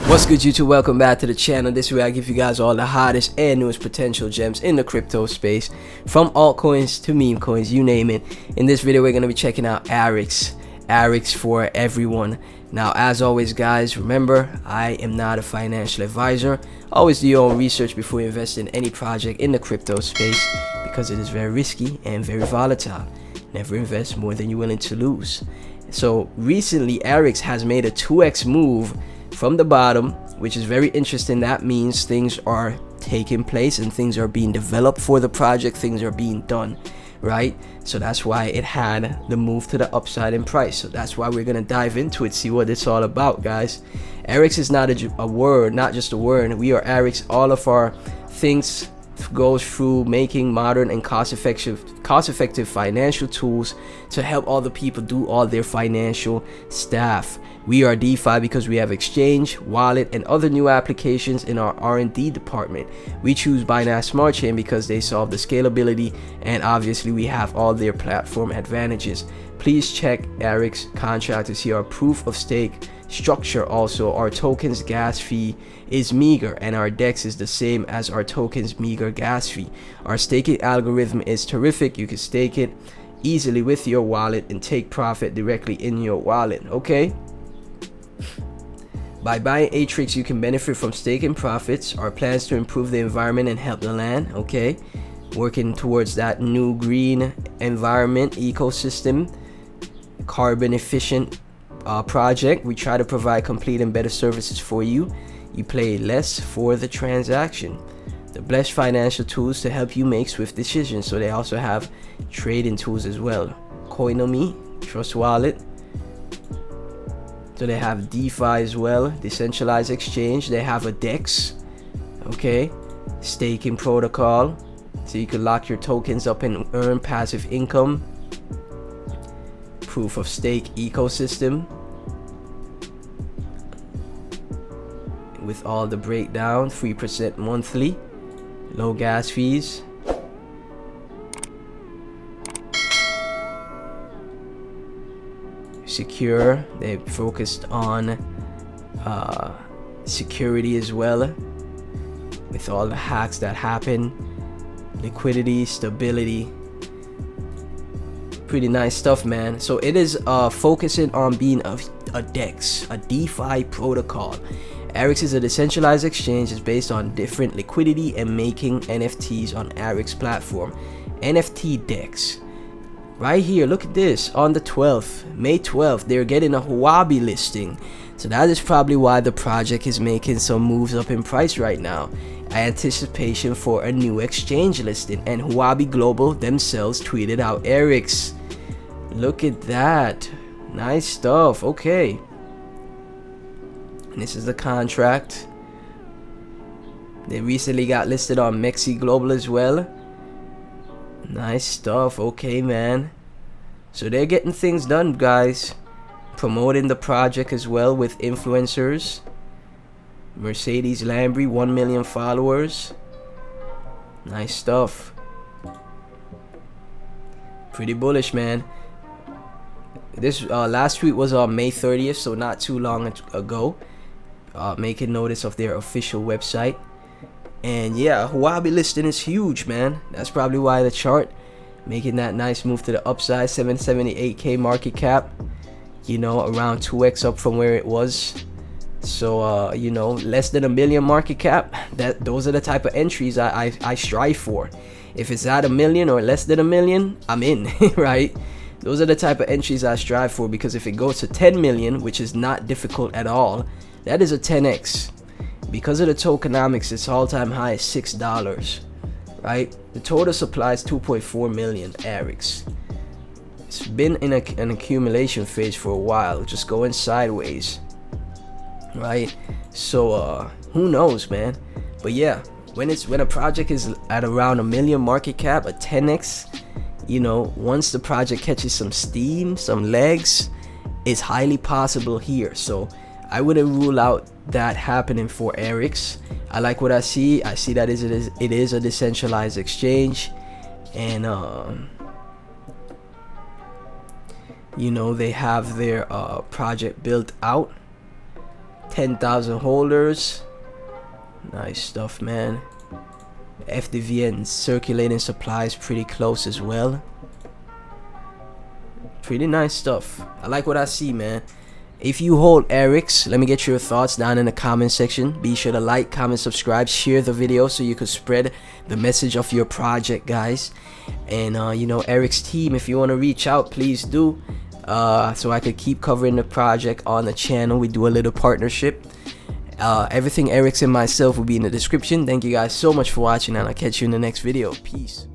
What's good, YouTube? Welcome back to the channel. This is where I give you guys all the hottest and newest potential gems in the crypto space, from altcoins to meme coins, you name it. In this video, we're going to be checking out Arix for everyone. Now, as always, guys, remember, I am not a financial advisor. Always do your own research before you invest in any project in the crypto space, because it is very risky and very volatile. Never invest more than you're willing to lose. So recently, Arix has made a 2x move from the bottom, which is very interesting. That means things are taking place and things are being developed for the project. Things are being done, right? So that's why it had the move to the upside in price. So that's why we're gonna dive into it, see what it's all about, guys. Arix is not a word, not just a word. We are Arix. All of our things goes through making modern and cost-effective financial tools to help all the people do all their financial stuff. We are DeFi because we have exchange, wallet, and other new applications in our R&D department. We choose Binance Smart Chain because they solve the scalability, and obviously we have all their platform advantages. Please check Arix contract to see our proof of stake structure. Also, our tokens gas fee is meager, and our DEX is the same as our tokens meager gas fee. Our staking algorithm is terrific. You can stake it easily with your wallet and take profit directly in your wallet. Okay, by buying Arix, you can benefit from staking profits. Our plans to improve the environment and help the land. Okay, working towards that new green environment ecosystem, carbon efficient project. We try to provide complete and better services for you. You pay less for the transaction. The best financial tools to help you make swift decisions. So they also have trading tools as well. Tokenomics, Trust Wallet. So they have DeFi as well. Decentralized Exchange. They have a DEX. Okay, staking protocol, so you can lock your tokens up and earn passive income. Proof of stake ecosystem with all the breakdown. 3% monthly, low gas fees. Secure, they focused on security as well, with all the hacks that happen. Liquidity, stability, pretty nice stuff, man. So it is focusing on being a DEX, a DeFi protocol. Arix is a decentralized exchange. It's based on different liquidity and making NFTs on Arix platform. NFT DEX. Right here, look at this. On the 12th, May 12th, they're getting a Huobi listing. So that is probably why the project is making some moves up in price right now. Anticipation for a new exchange listing, and Huobi Global themselves tweeted out Arix. Look at that. Nice stuff. Okay. And this is the contract. They recently got listed on Mexi Global as well. Nice stuff. Okay, man. So they're getting things done, guys. Promoting the project as well with influencers. Mercedes Lambry, 1 million followers. Nice stuff. Pretty bullish, man. This last tweet was on May 30th, so not too long ago. Making notice of their official website. And yeah, Huobi listing is huge, man. That's probably why the chart making that nice move to the upside. 778k market cap, you know, around 2x up from where it was. So you know, less than a million market cap, those are the type of entries I strive for. If it's at a million or less than a million, I'm in. Right, those are the type of entries I strive for, because if it goes to 10 million, which is not difficult at all, that is a 10x. Because of the tokenomics, its all-time high is $6, right? The total supply is 2.4 million Arix. It's been in an accumulation phase for a while, just going sideways, right? So who knows, man? But yeah, when a project is at around a million market cap, a 10x, you know, once the project catches some steam, some legs, it's highly possible here. So I wouldn't rule out that happening for Arix. I like what I see. I see that it is a decentralized exchange, and you know, they have their project built out. 10,000 holders. Nice stuff, man. FDVN circulating supply is pretty close as well. Pretty nice stuff. I like what I see, man. If you hold Arix, let me get your thoughts down in the comment section. Be sure to like, comment, subscribe, share the video so you could spread the message of your project, guys. And you know, Arix team, if you want to reach out, please do, so I could keep covering the project on the channel. We do a little partnership. Everything Arix and myself will be in the description. Thank you guys so much for watching, and I'll catch you in the next video. Peace.